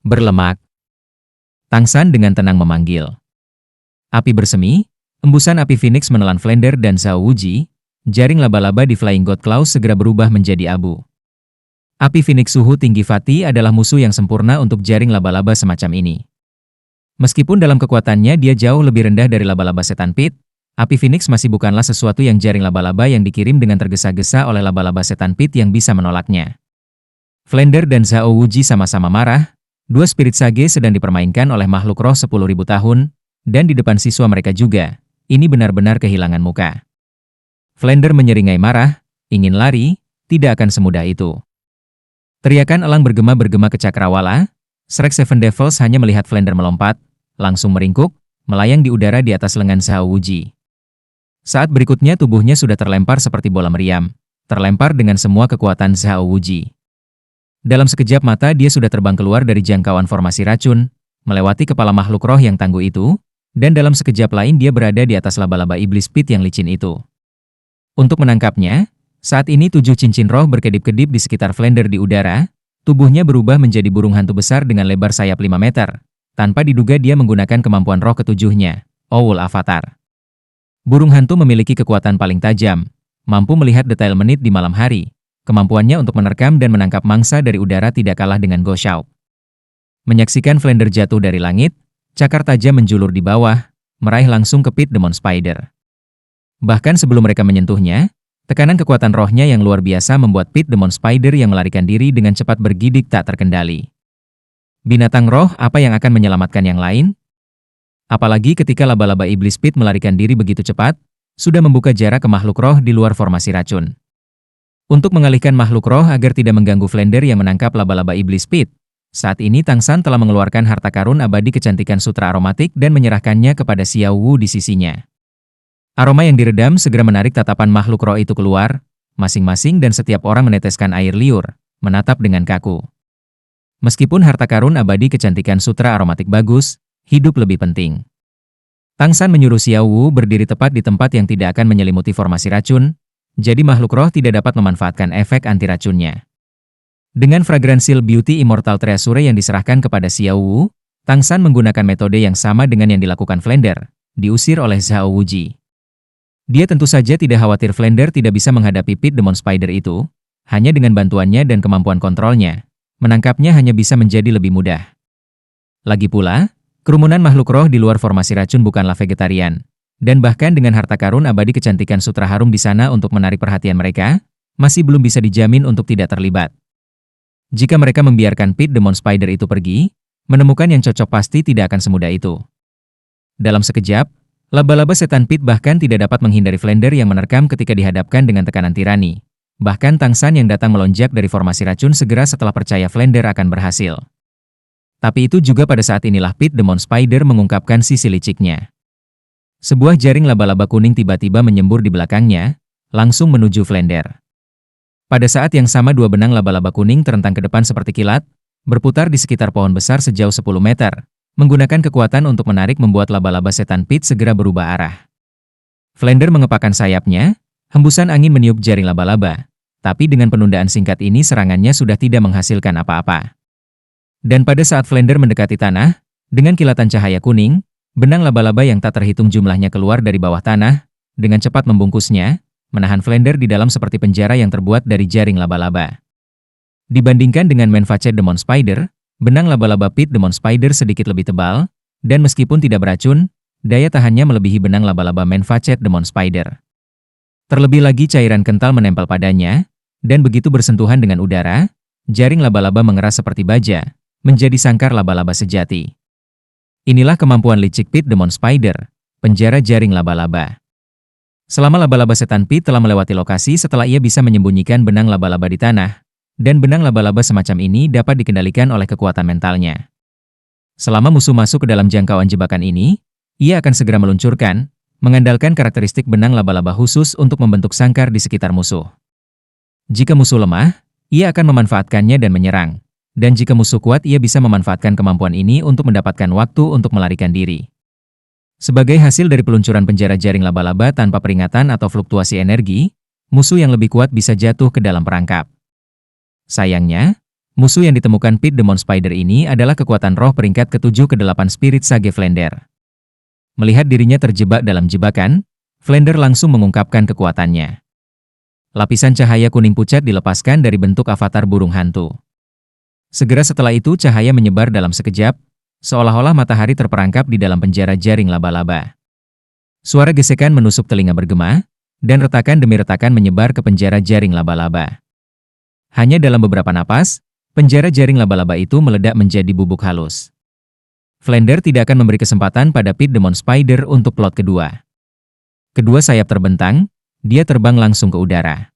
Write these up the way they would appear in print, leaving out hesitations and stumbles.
Berlemak. Tangsan dengan tenang memanggil. Api bersemi, embusan api Phoenix menelan Flander dan Zhao Wuji, jaring laba-laba di Flying God Claws segera berubah menjadi abu. Api Phoenix suhu tinggi Fatih adalah musuh yang sempurna untuk jaring laba-laba semacam ini. Meskipun dalam kekuatannya dia jauh lebih rendah dari laba-laba setan pit, api Phoenix masih bukanlah sesuatu yang jaring laba-laba yang dikirim dengan tergesa-gesa oleh laba-laba setan pit yang bisa menolaknya. Flander dan Zhao Wuji sama-sama marah, dua spirit sage sedang dipermainkan oleh makhluk roh 10.000 tahun, dan di depan siswa mereka juga, ini benar-benar kehilangan muka. Flander menyeringai marah, ingin lari, tidak akan semudah itu. Teriakan elang bergema-bergema ke cakrawala, Shrek Seven Devils hanya melihat Flander melompat, langsung meringkuk, melayang di udara di atas lengan Zhao Wuji. Saat berikutnya tubuhnya sudah terlempar seperti bola meriam, terlempar dengan semua kekuatan Zhao Wuji. Dalam sekejap mata dia sudah terbang keluar dari jangkauan formasi racun, melewati kepala makhluk roh yang tangguh itu, dan dalam sekejap lain dia berada di atas laba-laba iblis pit yang licin itu. Untuk menangkapnya, saat ini 7 cincin roh berkedip-kedip di sekitar Flander di udara, tubuhnya berubah menjadi burung hantu besar dengan lebar sayap 5 meter. Tanpa diduga dia menggunakan kemampuan roh ketujuhnya, Owl Avatar. Burung hantu memiliki kekuatan paling tajam, mampu melihat detail menit di malam hari. Kemampuannya untuk menerkam dan menangkap mangsa dari udara tidak kalah dengan Go Shao. Menyaksikan Flander jatuh dari langit, cakar tajam menjulur di bawah, meraih langsung ke Pit Demon Spider. Bahkan sebelum mereka menyentuhnya, tekanan kekuatan rohnya yang luar biasa membuat Pit Demon Spider yang melarikan diri dengan cepat bergidik tak terkendali. Binatang roh apa yang akan menyelamatkan yang lain? Apalagi ketika laba-laba iblis pit melarikan diri begitu cepat, sudah membuka jarak ke makhluk roh di luar formasi racun. Untuk mengalihkan makhluk roh agar tidak mengganggu Flander yang menangkap laba-laba iblis pit, saat ini Tang San telah mengeluarkan harta karun abadi kecantikan sutra aromatik dan menyerahkannya kepada Xiao Wu di sisinya. Aroma yang diredam segera menarik tatapan makhluk roh itu keluar, masing-masing dan setiap orang meneteskan air liur, menatap dengan kaku. Meskipun harta karun abadi kecantikan sutra aromatik bagus, hidup lebih penting. Tang San menyuruh Xiao Wu berdiri tepat di tempat yang tidak akan menyelimuti formasi racun, jadi makhluk roh tidak dapat memanfaatkan efek anti-racunnya. Dengan Fragransil Beauty Immortal Treasure yang diserahkan kepada Xiao Wu, Tang San menggunakan metode yang sama dengan yang dilakukan Flander, diusir oleh Zhao Wuji. Dia tentu saja tidak khawatir Flander tidak bisa menghadapi Pit Demon Spider itu, hanya dengan bantuannya dan kemampuan kontrolnya, menangkapnya hanya bisa menjadi lebih mudah. Lagi pula, kerumunan makhluk roh di luar formasi racun bukanlah vegetarian, dan bahkan dengan harta karun abadi kecantikan sutra harum di sana untuk menarik perhatian mereka, masih belum bisa dijamin untuk tidak terlibat. Jika mereka membiarkan Pit Demon Spider itu pergi, menemukan yang cocok pasti tidak akan semudah itu. Dalam sekejap, laba-laba setan Pit bahkan tidak dapat menghindari Flander yang menerkam ketika dihadapkan dengan tekanan tirani. Bahkan Tang San yang datang melonjak dari formasi racun segera setelah percaya Flander akan berhasil. Tapi itu juga pada saat inilah Pit Demon Spider mengungkapkan sisi liciknya. Sebuah jaring laba-laba kuning tiba-tiba menyembur di belakangnya, langsung menuju Flander. Pada saat yang sama dua benang laba-laba kuning terentang ke depan seperti kilat, berputar di sekitar pohon besar sejauh 10 meter, menggunakan kekuatan untuk menarik membuat laba-laba setan Pit segera berubah arah. Flander mengepakkan sayapnya, hembusan angin meniup jaring laba-laba, tapi dengan penundaan singkat ini serangannya sudah tidak menghasilkan apa-apa. Dan pada saat Flander mendekati tanah, dengan kilatan cahaya kuning, benang laba-laba yang tak terhitung jumlahnya keluar dari bawah tanah, dengan cepat membungkusnya, menahan Flander di dalam seperti penjara yang terbuat dari jaring laba-laba. Dibandingkan dengan Manfacet Demon Spider, benang laba-laba Pit Demon Spider sedikit lebih tebal, dan meskipun tidak beracun, daya tahannya melebihi benang laba-laba Manfacet Demon Spider. Terlebih lagi cairan kental menempel padanya, dan begitu bersentuhan dengan udara, jaring laba-laba mengeras seperti baja, menjadi sangkar laba-laba sejati. Inilah kemampuan licik Pit Demon Spider, penjara jaring laba-laba. Selama laba-laba setan Pit telah melewati lokasi setelah ia bisa menyembunyikan benang laba-laba di tanah, dan benang laba-laba semacam ini dapat dikendalikan oleh kekuatan mentalnya. Selama musuh masuk ke dalam jangkauan jebakan ini, ia akan segera meluncurkan, mengandalkan karakteristik benang laba-laba khusus untuk membentuk sangkar di sekitar musuh. Jika musuh lemah, ia akan memanfaatkannya dan menyerang. Dan jika musuh kuat, ia bisa memanfaatkan kemampuan ini untuk mendapatkan waktu untuk melarikan diri. Sebagai hasil dari peluncuran penjara jaring laba-laba tanpa peringatan atau fluktuasi energi, musuh yang lebih kuat bisa jatuh ke dalam perangkap. Sayangnya, Musuh yang ditemukan Pit Demon Spider ini adalah kekuatan roh peringkat ke-7 ke-8 Spirit Sage Flender. Melihat dirinya terjebak dalam jebakan, Flender langsung mengungkapkan kekuatannya. Lapisan cahaya kuning pucat dilepaskan dari bentuk avatar burung hantu. Segera setelah itu cahaya menyebar dalam sekejap, seolah-olah matahari terperangkap di dalam penjara jaring laba-laba. Suara gesekan menusuk telinga bergema, dan retakan demi retakan menyebar ke penjara jaring laba-laba. Hanya dalam beberapa napas, penjara jaring laba-laba itu meledak menjadi bubuk halus. Flender tidak akan memberi kesempatan pada Pit Demon Spider untuk plot kedua. Kedua sayap terbentang, dia terbang langsung ke udara.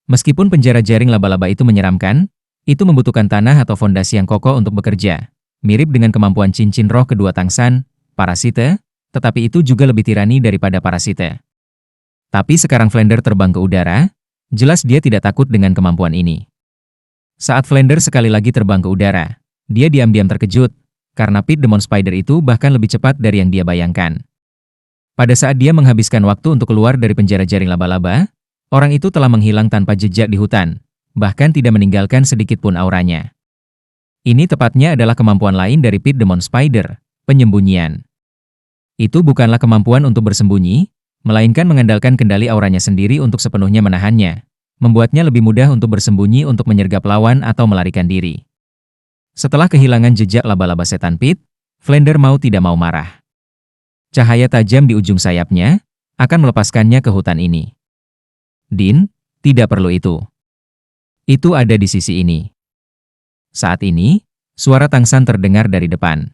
Meskipun penjara jaring laba-laba itu menyeramkan, itu membutuhkan tanah atau fondasi yang kokoh untuk bekerja, mirip dengan kemampuan cincin roh kedua Tangsan, Parasite, tetapi itu juga lebih tirani daripada Parasite. Tapi sekarang Flender terbang ke udara, jelas dia tidak takut dengan kemampuan ini. Saat Flender sekali lagi terbang ke udara, dia diam-diam terkejut, karena Pit Demon Spider itu bahkan lebih cepat dari yang dia bayangkan. Pada saat dia menghabiskan waktu untuk keluar dari penjara jaring laba-laba, orang itu telah menghilang tanpa jejak di hutan, bahkan tidak meninggalkan sedikit pun auranya. Ini tepatnya adalah kemampuan lain dari Pit Demon Spider, penyembunyian. Itu bukanlah kemampuan untuk bersembunyi, melainkan mengandalkan kendali auranya sendiri untuk sepenuhnya menahannya, membuatnya lebih mudah untuk bersembunyi untuk menyergap lawan atau melarikan diri. Setelah kehilangan jejak laba-laba setan Pit, Flender mau tidak mau marah. Cahaya tajam di ujung sayapnya akan melepaskannya ke hutan ini. Din, tidak perlu itu. Itu ada di sisi ini. Saat ini, suara Tangsan terdengar dari depan.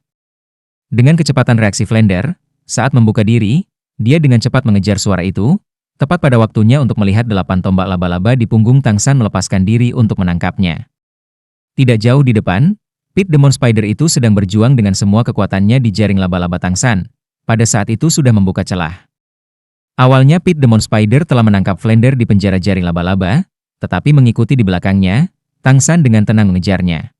Dengan kecepatan reaksi Flender, saat membuka diri, dia dengan cepat mengejar suara itu, tepat pada waktunya untuk melihat 8 tombak laba-laba di punggung Tangsan melepaskan diri untuk menangkapnya. Tidak jauh di depan, Pit Demon Spider itu sedang berjuang dengan semua kekuatannya di jaring laba-laba Tangsan. Pada saat itu sudah membuka celah. Awalnya Pit Demon Spider telah menangkap Flender di penjara jaring laba-laba, tetapi mengikuti di belakangnya, Tangsan dengan tenang mengejarnya.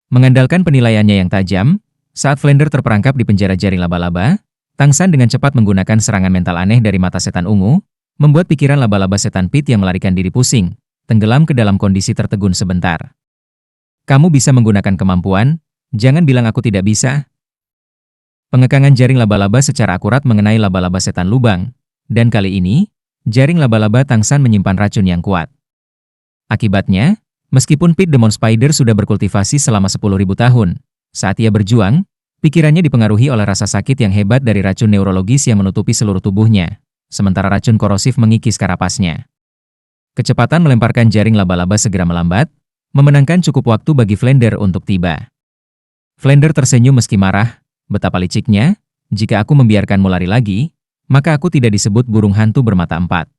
Mengandalkan penilaiannya yang tajam, saat Flender terperangkap di penjara jaring laba-laba, Tangsan dengan cepat menggunakan serangan mental aneh dari mata setan ungu, membuat pikiran laba-laba setan Pit yang melarikan diri pusing, tenggelam ke dalam kondisi tertegun sebentar. Kamu bisa menggunakan kemampuan, jangan bilang aku tidak bisa. Pengekangan jaring laba-laba secara akurat mengenai laba-laba setan lubang, dan kali ini, jaring laba-laba Tangsan menyimpan racun yang kuat. Akibatnya, meskipun Pit Demon Spider sudah berkultivasi selama 10.000 tahun, saat ia berjuang, pikirannya dipengaruhi oleh rasa sakit yang hebat dari racun neurologis yang menutupi seluruh tubuhnya, sementara racun korosif mengikis karapasnya. Kecepatan melemparkan jaring laba-laba segera melambat, memenangkan cukup waktu bagi Flender untuk tiba. Flender tersenyum meski marah, betapa liciknya, jika aku membiarkanmu lari lagi, maka aku tidak disebut burung hantu bermata empat.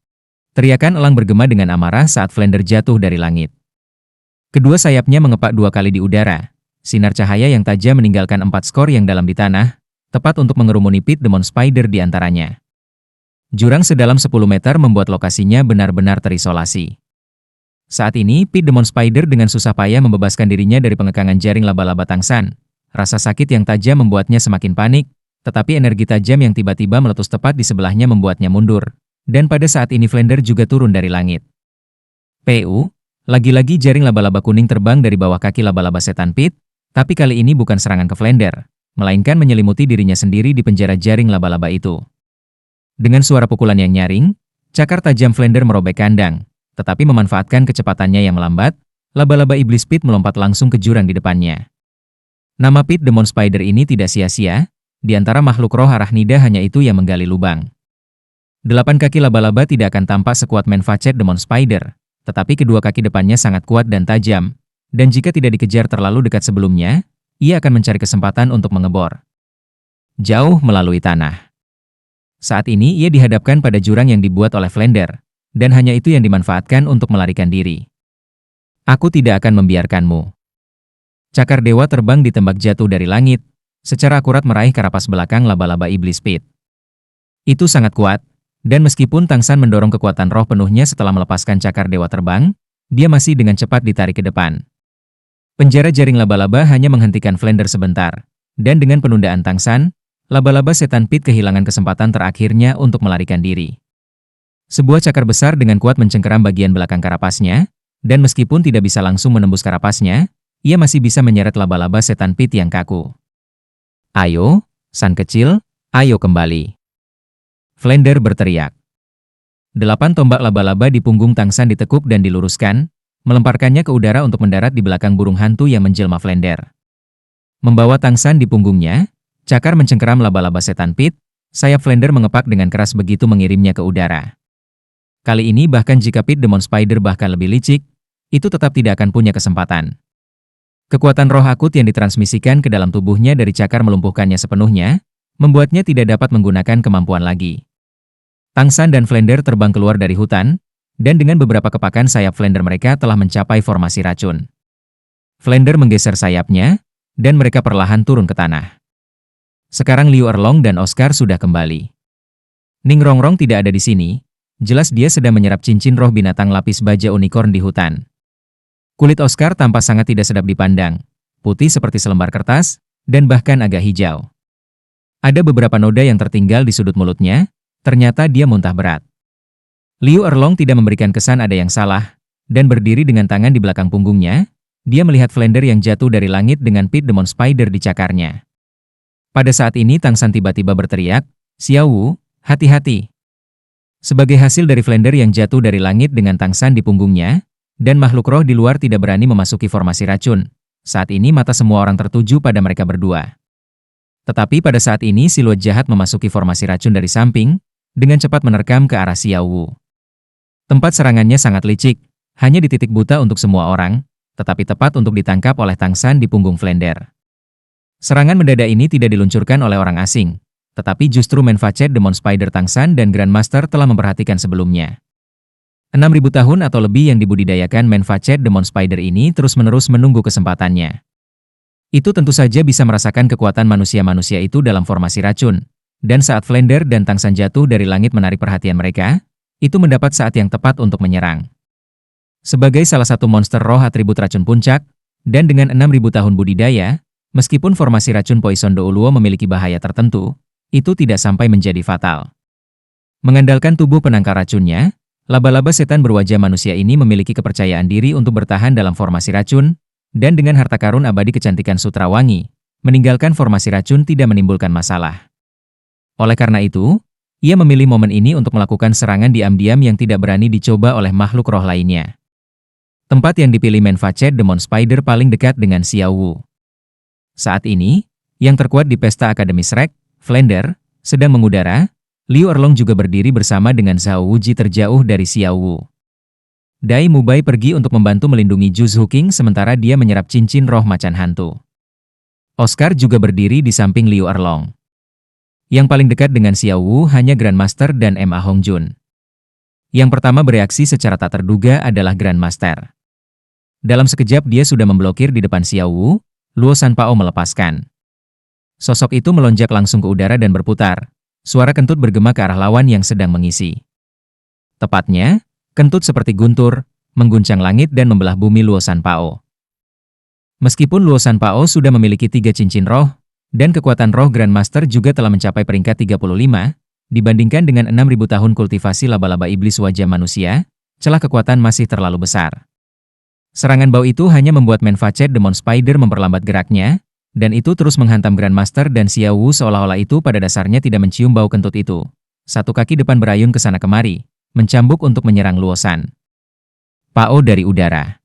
Teriakan elang bergema dengan amarah saat Flender jatuh dari langit. Kedua sayapnya mengepak 2 kali di udara, sinar cahaya yang tajam meninggalkan 4 skor yang dalam di tanah, tepat untuk mengerumuni Pit Demon Spider di antaranya. Jurang sedalam 10 meter membuat lokasinya benar-benar terisolasi. Saat ini, Pit Demon Spider dengan susah payah membebaskan dirinya dari pengekangan jaring laba-laba Tangsan. Rasa sakit yang tajam membuatnya semakin panik, tetapi energi tajam yang tiba-tiba meletus tepat di sebelahnya membuatnya mundur. Dan pada saat ini Flender juga turun dari langit. PU, lagi-lagi jaring laba-laba kuning terbang dari bawah kaki laba-laba setan Pit, tapi kali ini bukan serangan ke Flender, melainkan menyelimuti dirinya sendiri di penjara jaring laba-laba itu. Dengan suara pukulan yang nyaring, cakar tajam Flender merobek kandang, tetapi memanfaatkan kecepatannya yang melambat, laba-laba iblis Pit melompat langsung ke jurang di depannya. Nama Pit Demon Spider ini tidak sia-sia, di antara makhluk roh Arachnida hanya itu yang menggali lubang. 8 kaki laba-laba tidak akan tampak sekuat Manfacet Demon Spider, tetapi kedua kaki depannya sangat kuat dan tajam, dan jika tidak dikejar terlalu dekat sebelumnya, ia akan mencari kesempatan untuk mengebor jauh melalui tanah. Saat ini ia dihadapkan pada jurang yang dibuat oleh Flender, dan hanya itu yang dimanfaatkan untuk melarikan diri. Aku tidak akan membiarkanmu. Cakar dewa terbang ditembak jatuh dari langit, secara akurat meraih karapas belakang laba-laba iblis Pit. Itu sangat kuat. Dan meskipun Tangsan mendorong kekuatan roh penuhnya setelah melepaskan cakar dewa terbang, dia masih dengan cepat ditarik ke depan. Penjara jaring laba-laba hanya menghentikan Flender sebentar, dan dengan penundaan Tangsan, laba-laba setan Pit kehilangan kesempatan terakhirnya untuk melarikan diri. Sebuah cakar besar dengan kuat mencengkeram bagian belakang karapasnya, Dan meskipun tidak bisa langsung menembus karapasnya, ia masih bisa menyeret laba-laba setan pit yang kaku. Ayo, San kecil, ayo kembali. Flander berteriak. 8 tombak laba-laba di punggung Tang San ditekuk dan diluruskan, melemparkannya ke udara untuk mendarat di belakang burung hantu yang menjelma Flander. Membawa Tang San di punggungnya, cakar mencengkeram laba-laba setan pit, sayap Flander mengepak dengan keras begitu mengirimnya ke udara. Kali ini bahkan jika Pit Demon Spider bahkan lebih licik, itu tetap tidak akan punya kesempatan. Kekuatan roh akut yang ditransmisikan ke dalam tubuhnya dari cakar melumpuhkannya sepenuhnya, membuatnya tidak dapat menggunakan kemampuan lagi. Tang San dan Flander terbang keluar dari hutan, dan dengan beberapa kepakan sayap Flander mereka telah mencapai formasi racun. Flander menggeser sayapnya, dan mereka perlahan turun ke tanah. Sekarang Liu Erlong dan Oscar sudah kembali. Ning Rongrong tidak ada di sini. Jelas dia sedang menyerap cincin roh binatang lapis baja unicorn di hutan. Kulit Oscar tampak sangat tidak sedap dipandang, putih seperti selembar kertas, dan bahkan agak hijau. Ada beberapa noda yang tertinggal di sudut mulutnya, ternyata dia muntah berat. Liu Erlong tidak memberikan kesan ada yang salah, dan berdiri dengan tangan di belakang punggungnya, dia melihat Flander yang jatuh dari langit dengan Pit Demon Spider di cakarnya. Pada saat ini Tang San tiba-tiba berteriak, "Xiao Wu, hati-hati!" Sebagai hasil dari Flander yang jatuh dari langit dengan Tang San di punggungnya, dan makhluk roh di luar tidak berani memasuki formasi racun, saat ini mata semua orang tertuju pada mereka berdua. Tetapi pada saat ini siluet jahat memasuki formasi racun dari samping, dengan cepat menerkam ke arah Xiao Wu. Tempat serangannya sangat licik, hanya di titik buta untuk semua orang, tetapi tepat untuk ditangkap oleh Tang San di punggung Flander. Serangan mendadak ini tidak diluncurkan oleh orang asing, tetapi justru Manfacet Demon Spider Tang San dan Grandmaster telah memperhatikan sebelumnya. 6.000 tahun atau lebih yang dibudidayakan Manfacet Demon Spider ini terus-menerus menunggu kesempatannya. Itu tentu saja bisa merasakan kekuatan manusia-manusia itu dalam formasi racun, dan saat Flander dan Tang San jatuh dari langit menarik perhatian mereka, itu mendapat saat yang tepat untuk menyerang. Sebagai salah satu monster roh atribut racun puncak, dan dengan 6.000 tahun budidaya, meskipun formasi racun Poison Douluo memiliki bahaya tertentu, itu tidak sampai menjadi fatal. Mengandalkan tubuh penangkal racunnya, laba-laba setan berwajah manusia ini memiliki kepercayaan diri untuk bertahan dalam formasi racun, dan dengan harta karun abadi kecantikan Sutra Wangi, meninggalkan formasi racun tidak menimbulkan masalah. Oleh karena itu, ia memilih momen ini untuk melakukan serangan diam-diam yang tidak berani dicoba oleh makhluk roh lainnya. Tempat yang dipilih Manfacet Demon Spider paling dekat dengan Xiao Wu. Saat ini, yang terkuat di pesta Akademi Shrek, Flander, sedang mengudara, Liu Erlong juga berdiri bersama dengan Zhao Wuji terjauh dari Xiao Wu. Dai Mubai pergi untuk membantu melindungi Zhu Zuqing sementara dia menyerap cincin roh macan hantu. Oscar juga berdiri di samping Liu Erlong. Yang paling dekat dengan Xiao Wu hanya Grandmaster dan Ma Hongjun. Yang pertama bereaksi secara tak terduga adalah Grandmaster. Dalam sekejap dia sudah memblokir di depan Xiao Wu, Luo Sanpao melepaskan. Sosok itu melonjak langsung ke udara dan berputar. Suara kentut bergema ke arah lawan yang sedang mengisi. Tepatnya, kentut seperti guntur, mengguncang langit dan membelah bumi Luo Sanpao. Meskipun Luo Sanpao sudah memiliki 3 cincin roh, dan kekuatan roh Grandmaster juga telah mencapai peringkat 35, dibandingkan dengan 6.000 tahun kultivasi laba-laba iblis wajah manusia, celah kekuatan masih terlalu besar. Serangan bau itu hanya membuat Manfacet Demon Spider memperlambat geraknya, dan itu terus menghantam Grandmaster dan Xiao Wu seolah-olah itu pada dasarnya tidak mencium bau kentut itu. Satu kaki depan berayun ke sana kemari, mencambuk untuk menyerang Luo San Pao dari udara.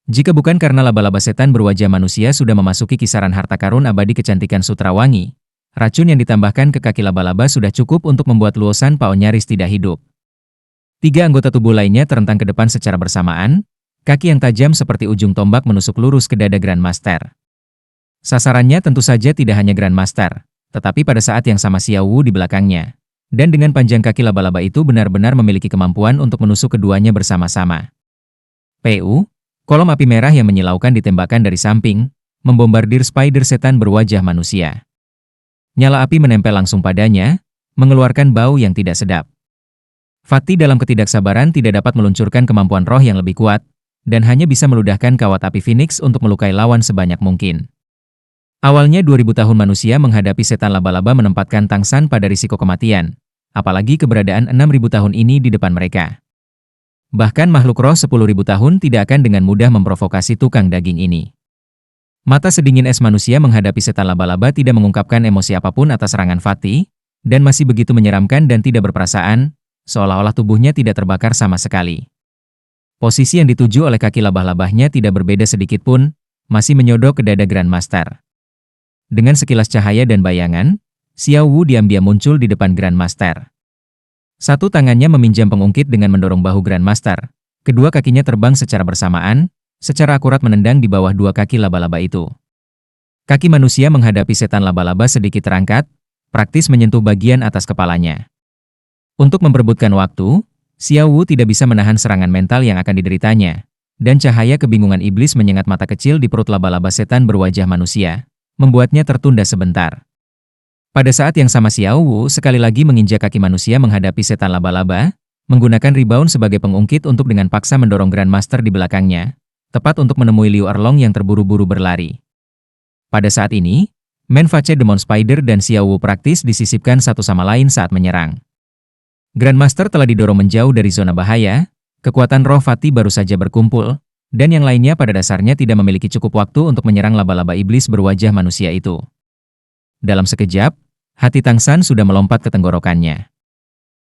Jika bukan karena laba-laba setan berwajah manusia sudah memasuki kisaran harta karun abadi kecantikan Sutra Wangi, racun yang ditambahkan ke kaki laba-laba sudah cukup untuk membuat Luo San Pao nyaris tidak hidup. 3 anggota tubuh lainnya terentang ke depan secara bersamaan, kaki yang tajam seperti ujung tombak menusuk lurus ke dada Grandmaster. Sasarannya tentu saja tidak hanya Grandmaster, tetapi pada saat yang sama Xiao Wu di belakangnya. Dan dengan panjang kaki laba-laba itu benar-benar memiliki kemampuan untuk menusuk keduanya bersama-sama. PU, kolom api merah yang menyilaukan ditembakkan dari samping, membombardir spider setan berwajah manusia. Nyala api menempel langsung padanya, mengeluarkan bau yang tidak sedap. Fatih dalam ketidaksabaran tidak dapat meluncurkan kemampuan roh yang lebih kuat, dan hanya bisa meludahkan kawat api Phoenix untuk melukai lawan sebanyak mungkin. Awalnya 2000 tahun manusia menghadapi setan laba-laba menempatkan Tang San pada risiko kematian, apalagi keberadaan 6000 tahun ini di depan mereka. Bahkan makhluk roh 10.000 tahun tidak akan dengan mudah memprovokasi tukang daging ini. Mata sedingin es manusia menghadapi setan laba-laba tidak mengungkapkan emosi apapun atas serangan Fatih, dan masih begitu menyeramkan dan tidak berperasaan, seolah-olah tubuhnya tidak terbakar sama sekali. Posisi yang dituju oleh kaki labah-labahnya tidak berbeda sedikit pun, masih menyodok ke dada Grandmaster. Dengan sekilas cahaya dan bayangan, Xiao Wu diam-diam muncul di depan Grandmaster. Satu tangannya meminjam pengungkit dengan mendorong bahu Grandmaster, kedua kakinya terbang secara bersamaan, secara akurat menendang di bawah dua kaki laba-laba itu. Kaki manusia menghadapi setan laba-laba sedikit terangkat, praktis menyentuh bagian atas kepalanya. Untuk memperebutkan waktu, Xiao Wu tidak bisa menahan serangan mental yang akan dideritanya, dan cahaya kebingungan iblis menyengat mata kecil di perut laba-laba setan berwajah manusia, membuatnya tertunda sebentar. Pada saat yang sama Xiao Wu sekali lagi menginjak kaki manusia menghadapi setan laba-laba, menggunakan rebound sebagai pengungkit untuk dengan paksa mendorong Grandmaster di belakangnya, tepat untuk menemui Liu Erlong yang terburu-buru berlari. Pada saat ini, Manface Demon Spider dan Xiao Wu praktis disisipkan satu sama lain saat menyerang. Grandmaster telah didorong menjauh dari zona bahaya, kekuatan roh Fatih baru saja berkumpul, dan yang lainnya pada dasarnya tidak memiliki cukup waktu untuk menyerang laba-laba iblis berwajah manusia itu. Dalam sekejap, hati Tang San sudah melompat ke tenggorokannya.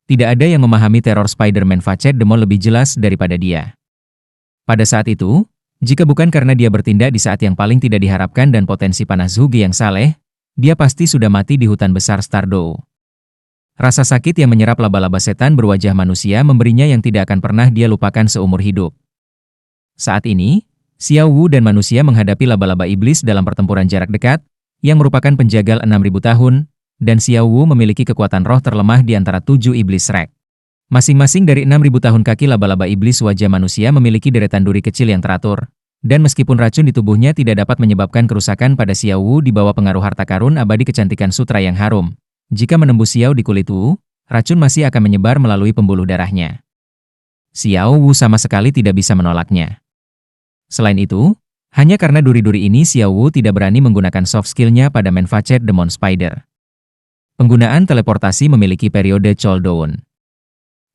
Tidak ada yang memahami teror Spider-Man Facet Demon lebih jelas daripada dia. Pada saat itu, jika bukan karena dia bertindak di saat yang paling tidak diharapkan dan potensi panah Zhuge yang saleh, dia pasti sudah mati di hutan besar Stardow. Rasa sakit yang menyerap laba-laba setan berwajah manusia memberinya yang tidak akan pernah dia lupakan seumur hidup. Saat ini, Xiao Wu dan manusia menghadapi laba-laba iblis dalam pertempuran jarak dekat, yang merupakan penjagal 6.000 tahun, dan Xiao Wu memiliki kekuatan roh terlemah di antara 7 iblis Shrek. Masing-masing dari 6.000 tahun kaki laba-laba iblis wajah manusia memiliki deretan duri kecil yang teratur, dan meskipun racun di tubuhnya tidak dapat menyebabkan kerusakan pada Xiao Wu di bawah pengaruh harta karun abadi kecantikan sutra yang harum, jika menembus Xiao di kulit Wu, racun masih akan menyebar melalui pembuluh darahnya. Xiao Wu sama sekali tidak bisa menolaknya. Selain itu, hanya karena duri-duri ini Xiao Wu tidak berani menggunakan soft skill-nya pada Manface Demon Spider. Penggunaan teleportasi memiliki periode cooldown.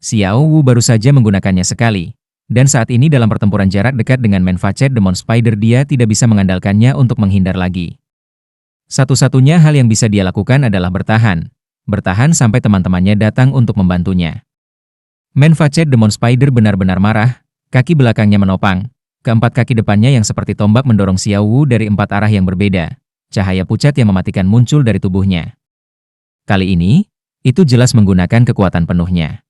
Xiao Wu baru saja menggunakannya sekali, dan saat ini dalam pertempuran jarak dekat dengan Manface Demon Spider dia tidak bisa mengandalkannya untuk menghindar lagi. Satu-satunya hal yang bisa dia lakukan adalah bertahan sampai teman-temannya datang untuk membantunya. Manface Demon Spider benar-benar marah, kaki belakangnya menopang, keempat kaki depannya yang seperti tombak mendorong Xiao Wu dari 4 arah yang berbeda, cahaya pucat yang mematikan muncul dari tubuhnya. Kali ini, itu jelas menggunakan kekuatan penuhnya.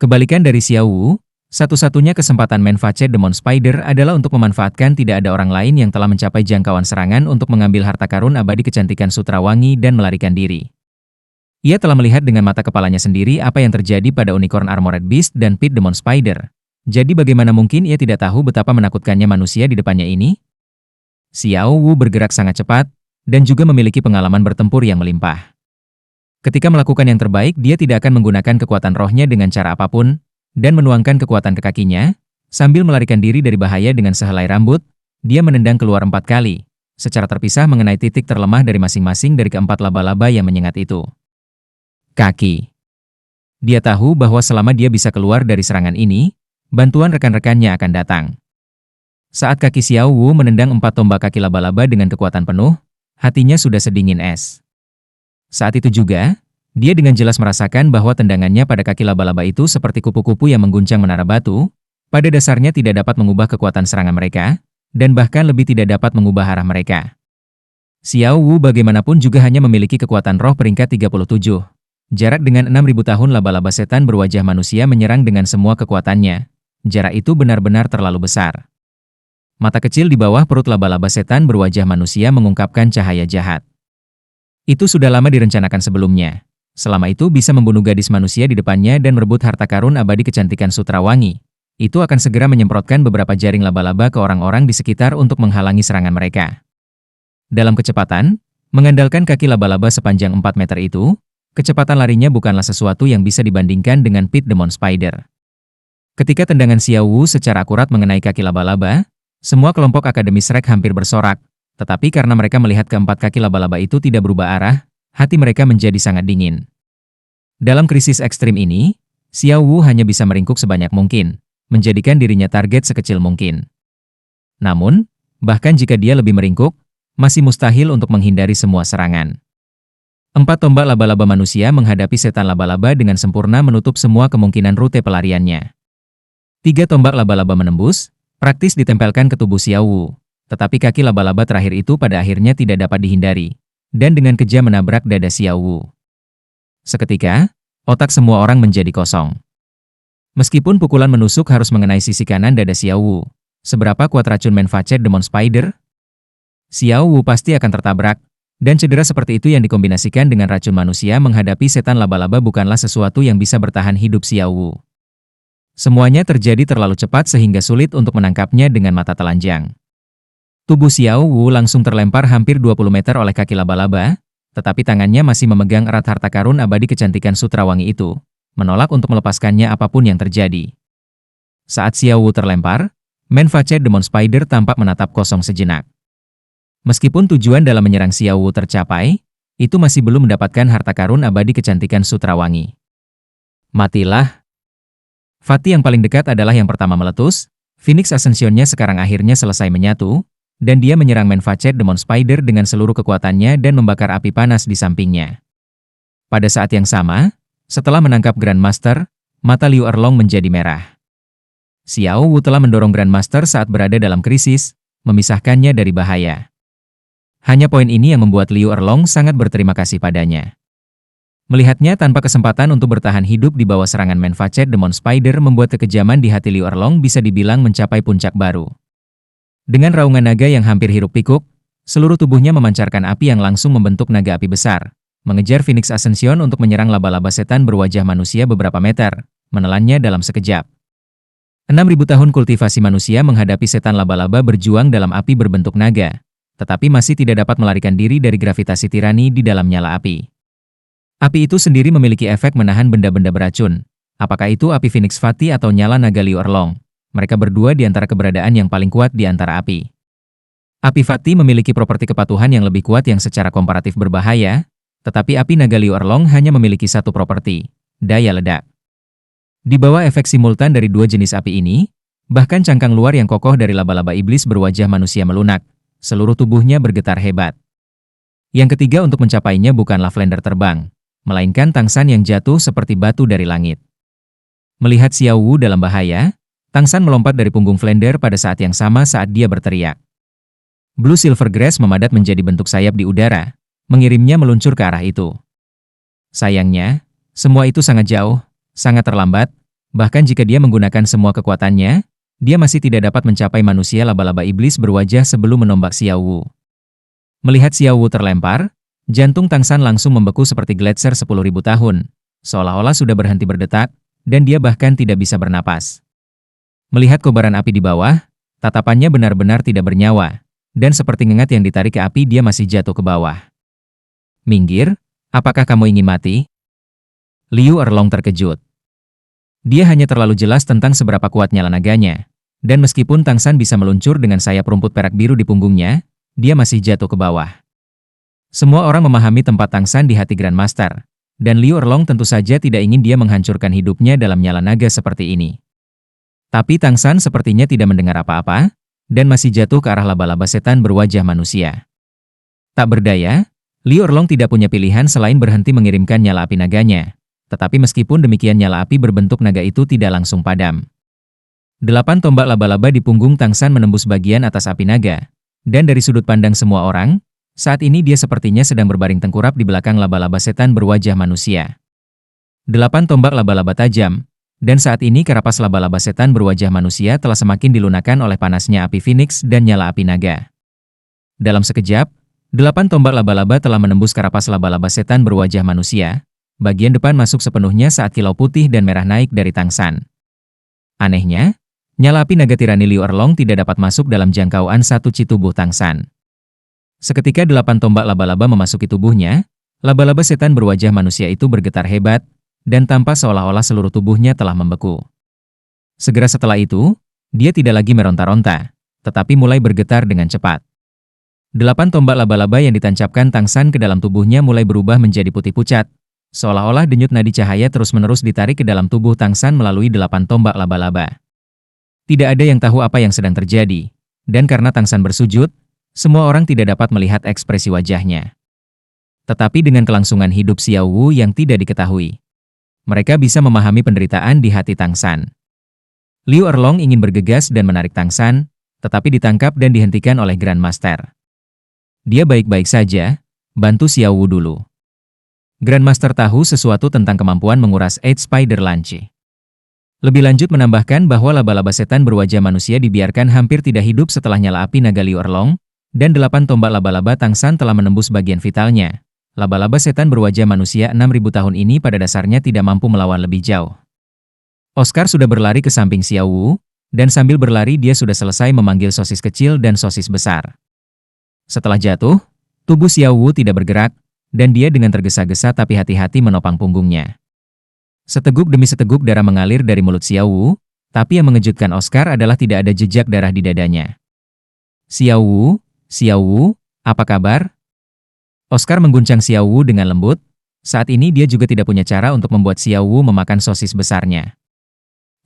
Kebalikan dari Xiao Wu, satu-satunya kesempatan Manface Demon Spider adalah untuk memanfaatkan tidak ada orang lain yang telah mencapai jangkauan serangan untuk mengambil harta karun abadi kecantikan Sutra Wangi dan melarikan diri. Ia telah melihat dengan mata kepalanya sendiri apa yang terjadi pada Unicorn Armored Beast dan Pit Demon Spider. Jadi bagaimana mungkin ia tidak tahu betapa menakutkannya manusia di depannya ini? Xiao Wu bergerak sangat cepat, dan juga memiliki pengalaman bertempur yang melimpah. Ketika melakukan yang terbaik, dia tidak akan menggunakan kekuatan rohnya dengan cara apapun, dan menuangkan kekuatan ke kakinya, sambil melarikan diri dari bahaya dengan sehelai rambut, dia menendang keluar 4 kali, secara terpisah mengenai titik terlemah dari masing-masing dari keempat laba-laba yang menyengat itu. Kaki. Dia tahu bahwa selama dia bisa keluar dari serangan ini, bantuan rekan-rekannya akan datang. Saat kaki Xiao Wu menendang 4 tombak kaki laba-laba dengan kekuatan penuh, hatinya sudah sedingin es. Saat itu juga, dia dengan jelas merasakan bahwa tendangannya pada kaki laba-laba itu seperti kupu-kupu yang mengguncang menara batu, pada dasarnya tidak dapat mengubah kekuatan serangan mereka, dan bahkan lebih tidak dapat mengubah arah mereka. Xiao Wu bagaimanapun juga hanya memiliki kekuatan roh peringkat 37. Jarak dengan 6.000 tahun laba-laba setan berwajah manusia menyerang dengan semua kekuatannya. Jarak itu benar-benar terlalu besar. Mata kecil di bawah perut laba-laba setan berwajah manusia mengungkapkan cahaya jahat. Itu sudah lama direncanakan sebelumnya. Selama itu bisa membunuh gadis manusia di depannya dan merebut harta karun abadi kecantikan Sutra Wangi. Itu akan segera menyemprotkan beberapa jaring laba-laba ke orang-orang di sekitar untuk menghalangi serangan mereka. Dalam kecepatan, mengandalkan kaki laba-laba sepanjang 4 meter itu, kecepatan larinya bukanlah sesuatu yang bisa dibandingkan dengan Pit Demon Spider. Ketika tendangan Xiao Wu secara akurat mengenai kaki laba-laba, semua kelompok Akademi Shrek hampir bersorak, tetapi karena mereka melihat keempat kaki laba-laba itu tidak berubah arah, hati mereka menjadi sangat dingin. Dalam krisis ekstrim ini, Xiao Wu hanya bisa meringkuk sebanyak mungkin, menjadikan dirinya target sekecil mungkin. Namun, bahkan jika dia lebih meringkuk, masih mustahil untuk menghindari semua serangan. 4 tombak laba-laba manusia menghadapi setan laba-laba dengan sempurna menutup semua kemungkinan rute pelariannya. 3 tombak laba-laba menembus, praktis ditempelkan ke tubuh Xiao Wu, tetapi kaki laba-laba terakhir itu pada akhirnya tidak dapat dihindari, dan dengan kejam menabrak dada Xiao Wu. Seketika, otak semua orang menjadi kosong. Meskipun pukulan menusuk harus mengenai sisi kanan dada Xiao Wu, seberapa kuat racun Manfacet Demon Spider? Xiao Wu pasti akan tertabrak, dan cedera seperti itu yang dikombinasikan dengan racun manusia menghadapi setan laba-laba bukanlah sesuatu yang bisa bertahan hidup Xiao Wu. Semuanya terjadi terlalu cepat sehingga sulit untuk menangkapnya dengan mata telanjang. Tubuh Xiao Wu langsung terlempar hampir 20 meter oleh kaki laba-laba, tetapi tangannya masih memegang erat harta karun abadi kecantikan sutra wangi itu, menolak untuk melepaskannya apapun yang terjadi. Saat Xiao Wu terlempar, Manfacet Demon Spider tampak menatap kosong sejenak. Meskipun tujuan dalam menyerang Xiao Wu tercapai, itu masih belum mendapatkan harta karun abadi kecantikan sutra wangi. Matilah. Fatih yang paling dekat adalah yang pertama meletus, Phoenix Ascension-nya sekarang akhirnya selesai menyatu, dan dia menyerang Manfacet Demon Spider dengan seluruh kekuatannya dan membakar api panas di sampingnya. Pada saat yang sama, setelah menangkap Grandmaster, mata Liu Erlong menjadi merah. Xiao Wu telah mendorong Grandmaster saat berada dalam krisis, memisahkannya dari bahaya. Hanya poin ini yang membuat Liu Erlong sangat berterima kasih padanya. Melihatnya tanpa kesempatan untuk bertahan hidup di bawah serangan Manfacet Demon Spider membuat kekejaman di hati Liu Erlong bisa dibilang mencapai puncak baru. Dengan raungan naga yang hampir hiruk-pikuk, seluruh tubuhnya memancarkan api yang langsung membentuk naga api besar, mengejar Phoenix Ascension untuk menyerang laba-laba setan berwajah manusia beberapa meter, menelannya dalam sekejap. 6.000 tahun kultivasi manusia menghadapi setan laba-laba berjuang dalam api berbentuk naga, tetapi masih tidak dapat melarikan diri dari gravitasi tirani di dalam nyala api. Api itu sendiri memiliki efek menahan benda-benda beracun. Apakah itu api Phoenix Fatih atau nyala naga Liu Erlong? Mereka berdua di antara keberadaan yang paling kuat di antara api. Api Fatih memiliki properti kepatuhan yang lebih kuat yang secara komparatif berbahaya, tetapi api naga Liu Erlong hanya memiliki satu properti, daya ledak. Di bawah efek simultan dari dua jenis api ini, bahkan cangkang luar yang kokoh dari laba-laba iblis berwajah manusia melunak, seluruh tubuhnya bergetar hebat. Yang ketiga untuk mencapainya bukanlah Flender terbang, melainkan Tangsan yang jatuh seperti batu dari langit. Melihat Xiao Wu dalam bahaya, Tangsan melompat dari punggung Flender pada saat yang sama saat dia berteriak. Blue Silver Grass memadat menjadi bentuk sayap di udara, mengirimnya meluncur ke arah itu. Sayangnya, semua itu sangat jauh, sangat terlambat, bahkan jika dia menggunakan semua kekuatannya, dia masih tidak dapat mencapai manusia laba-laba iblis berwajah sebelum menombak Xiao Wu. Melihat Xiao Wu terlempar, jantung Tangsan langsung membeku seperti gletser 10.000 tahun, seolah-olah sudah berhenti berdetak, dan dia bahkan tidak bisa bernapas. Melihat kobaran api di bawah, tatapannya benar-benar tidak bernyawa, dan seperti ngengat yang ditarik ke api dia masih jatuh ke bawah. Minggir, apakah kamu ingin mati? Liu Erlong terkejut. Dia hanya terlalu jelas tentang seberapa kuat nyala naganya, dan meskipun Tangsan bisa meluncur dengan sayap rumput perak biru di punggungnya, dia masih jatuh ke bawah. Semua orang memahami tempat Tangsan di hati Grandmaster, dan Liu Erlong tentu saja tidak ingin dia menghancurkan hidupnya dalam nyala naga seperti ini. Tapi Tangsan sepertinya tidak mendengar apa-apa, dan masih jatuh ke arah laba-laba setan berwajah manusia. Tak berdaya, Liu Erlong tidak punya pilihan selain berhenti mengirimkan nyala api naganya, tetapi meskipun demikian nyala api berbentuk naga itu tidak langsung padam. 8 tombak laba-laba di punggung Tangsan menembus bagian atas api naga, dan dari sudut pandang semua orang, saat ini dia sepertinya sedang berbaring tengkurap di belakang laba-laba setan berwajah manusia. 8 tombak laba-laba tajam, dan saat ini karapas laba-laba setan berwajah manusia telah semakin dilunakkan oleh panasnya api Phoenix dan nyala api naga. Dalam sekejap, 8 tombak laba-laba telah menembus karapas laba-laba setan berwajah manusia. Bagian depan masuk sepenuhnya saat kilau putih dan merah naik dari Tangsan. Anehnya, nyala api naga tirani Liu Erlong tidak dapat masuk dalam jangkauan satu chi tubuh Tangsan. Seketika 8 tombak laba-laba memasuki tubuhnya, laba-laba setan berwajah manusia itu bergetar hebat, dan tampak seolah-olah seluruh tubuhnya telah membeku. Segera setelah itu, dia tidak lagi meronta-ronta, tetapi mulai bergetar dengan cepat. 8 tombak laba-laba yang ditancapkan Tangsan ke dalam tubuhnya mulai berubah menjadi putih pucat, seolah-olah denyut nadi cahaya terus-menerus ditarik ke dalam tubuh Tangsan melalui 8 tombak laba-laba. Tidak ada yang tahu apa yang sedang terjadi, dan karena Tang San bersujud, semua orang tidak dapat melihat ekspresi wajahnya. Tetapi dengan kelangsungan hidup Xiao Wu yang tidak diketahui, mereka bisa memahami penderitaan di hati Tang San. Liu Erlong ingin bergegas dan menarik Tang San, tetapi ditangkap dan dihentikan oleh Grand Master. Dia baik-baik saja, bantu Xiao Wu dulu. Grand Master tahu sesuatu tentang kemampuan menguras Eight Spider Lanci. Lebih lanjut menambahkan bahwa laba-laba setan berwajah manusia dibiarkan hampir tidak hidup setelah nyala api naga Liu Erlong, dan 8 tombak laba-laba Tang San telah menembus bagian vitalnya. Laba-laba setan berwajah manusia 6.000 tahun ini pada dasarnya tidak mampu melawan lebih jauh. Oscar sudah berlari ke samping Xiao Wu, dan sambil berlari dia sudah selesai memanggil sosis kecil dan sosis besar. Setelah jatuh, tubuh Xiao Wu tidak bergerak, dan dia dengan tergesa-gesa tapi hati-hati menopang punggungnya. Seteguk demi seteguk darah mengalir dari mulut Xiao Wu, tapi yang mengejutkan Oscar adalah tidak ada jejak darah di dadanya. Xiao Wu, apa kabar? Oscar mengguncang Xiao Wu dengan lembut, saat ini dia juga tidak punya cara untuk membuat Xiao Wu memakan sosis besarnya.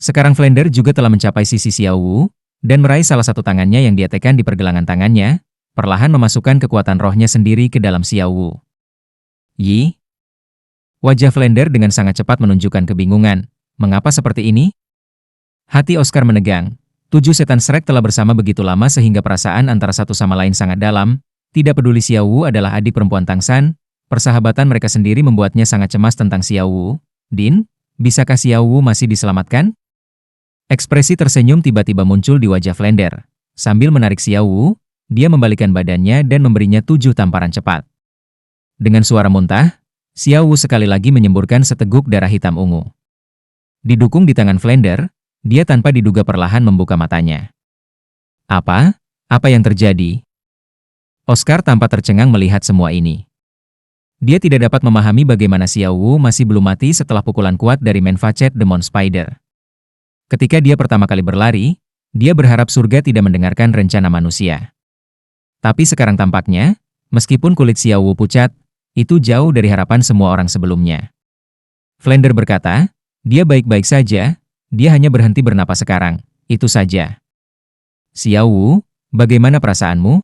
Sekarang Flander juga telah mencapai sisi Xiao Wu, dan meraih salah satu tangannya yang dia tekan di pergelangan tangannya, perlahan memasukkan kekuatan rohnya sendiri ke dalam Xiao Wu. Yi? Wajah Flander dengan sangat cepat menunjukkan kebingungan. Mengapa seperti ini? Hati Oscar menegang. 7 setan Shrek telah bersama begitu lama sehingga perasaan antara satu sama lain sangat dalam. Tidak peduli Xiao Wu adalah adik perempuan Tang San, persahabatan mereka sendiri membuatnya sangat cemas tentang Xiao Wu. Din, bisakah Xiao Wu masih diselamatkan? Ekspresi tersenyum tiba-tiba muncul di wajah Flander. Sambil menarik Xiao Wu, dia membalikkan badannya dan memberinya 7 tamparan cepat. Dengan suara muntah, Xiao Wu sekali lagi menyemburkan seteguk darah hitam ungu. Didukung di tangan Flander, dia tanpa diduga perlahan membuka matanya. Apa? Apa yang terjadi? Oscar tampak tercengang melihat semua ini. Dia tidak dapat memahami bagaimana Xiao Wu masih belum mati setelah pukulan kuat dari Manfacet Demon Spider. Ketika dia pertama kali berlari, dia berharap surga tidak mendengarkan rencana manusia. Tapi sekarang tampaknya, meskipun kulit Xiao Wu pucat, itu jauh dari harapan semua orang sebelumnya. Flander berkata, dia baik-baik saja, dia hanya berhenti bernapas sekarang, itu saja. Xiao Wu, bagaimana perasaanmu?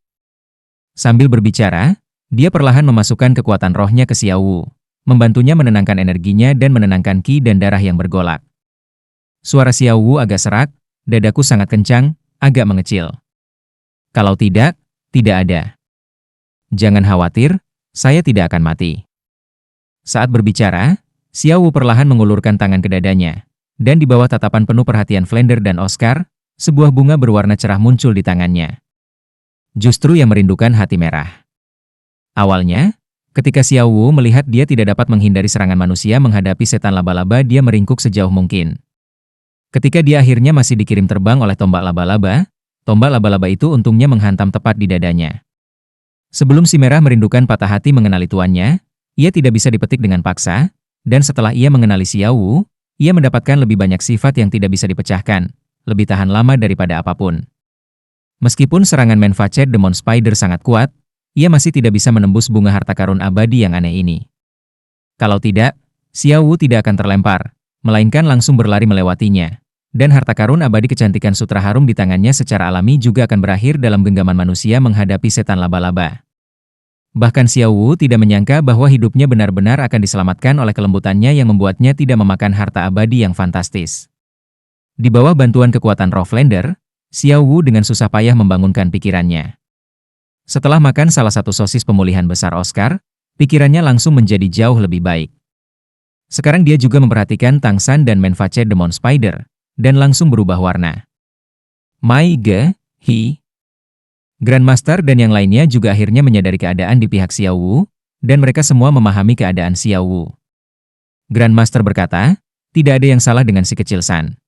Sambil berbicara, dia perlahan memasukkan kekuatan rohnya ke Xiao Wu, membantunya menenangkan energinya dan menenangkan ki dan darah yang bergolak. Suara Xiao Wu agak serak, dadaku sangat kencang, agak mengecil. Kalau tidak, tidak ada. Jangan khawatir, saya tidak akan mati. Saat berbicara, Xiao Wu perlahan mengulurkan tangan ke dadanya, dan di bawah tatapan penuh perhatian Flander dan Oscar, sebuah bunga berwarna cerah muncul di tangannya. Justru yang merindukan hati merah. Awalnya, ketika Xiao Wu melihat dia tidak dapat menghindari serangan manusia menghadapi setan laba-laba, dia meringkuk sejauh mungkin. Ketika dia akhirnya masih dikirim terbang oleh tombak laba-laba itu untungnya menghantam tepat di dadanya. Sebelum si merah merindukan patah hati mengenali tuannya, ia tidak bisa dipetik dengan paksa, dan setelah ia mengenali Xiao Wu, ia mendapatkan lebih banyak sifat yang tidak bisa dipecahkan, lebih tahan lama daripada apapun. Meskipun serangan Manfacet Demon Spider sangat kuat, ia masih tidak bisa menembus bunga harta karun abadi yang aneh ini. Kalau tidak, Xiao Wu tidak akan terlempar, melainkan langsung berlari melewatinya. Dan harta karun abadi kecantikan sutra harum di tangannya secara alami juga akan berakhir dalam genggaman manusia menghadapi setan laba-laba. Bahkan Xiao Wu tidak menyangka bahwa hidupnya benar-benar akan diselamatkan oleh kelembutannya yang membuatnya tidak memakan harta abadi yang fantastis. Di bawah bantuan kekuatan roh Flander, Xiao Wu dengan susah payah membangunkan pikirannya. Setelah makan salah satu sosis pemulihan besar Oscar, pikirannya langsung menjadi jauh lebih baik. Sekarang dia juga memperhatikan Tang San dan Manfacet Demon Spider, dan langsung berubah warna. Grandmaster dan yang lainnya juga akhirnya menyadari keadaan di pihak Xiao Wu, dan mereka semua memahami keadaan Xiao Wu. Grandmaster berkata, tidak ada yang salah dengan si kecil San.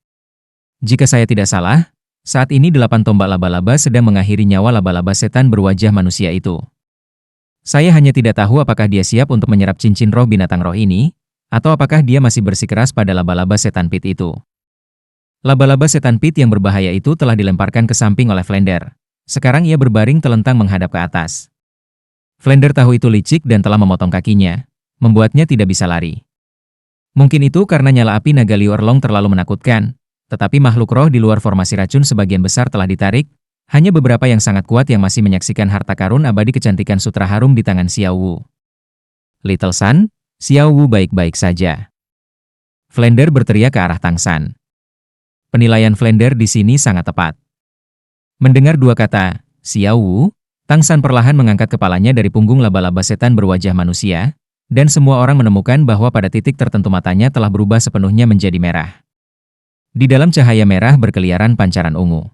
Jika saya tidak salah, saat ini 8 tombak laba-laba sedang mengakhiri nyawa laba-laba setan berwajah manusia itu. Saya hanya tidak tahu apakah dia siap untuk menyerap cincin roh binatang roh ini, atau apakah dia masih bersikeras pada laba-laba setan pit itu. Laba-laba setan pit yang berbahaya itu telah dilemparkan ke samping oleh Flander. Sekarang ia berbaring telentang menghadap ke atas. Flander tahu itu licik dan telah memotong kakinya, membuatnya tidak bisa lari. Mungkin itu karena nyala api naga Liu Erlong terlalu menakutkan, Tetapi makhluk roh di luar formasi racun sebagian besar telah ditarik, hanya beberapa yang sangat kuat yang masih menyaksikan harta karun abadi kecantikan sutra harum di tangan Xiao Wu. Little Sun, Xiao Wu baik-baik saja. Flander berteriak ke arah Tang San. Penilaian Flander di sini sangat tepat. Mendengar dua kata, Xiao Wu, Tang San perlahan mengangkat kepalanya dari punggung laba-laba setan berwajah manusia, dan semua orang menemukan bahwa pada titik tertentu matanya telah berubah sepenuhnya menjadi merah. Di dalam cahaya merah berkeliaran pancaran ungu.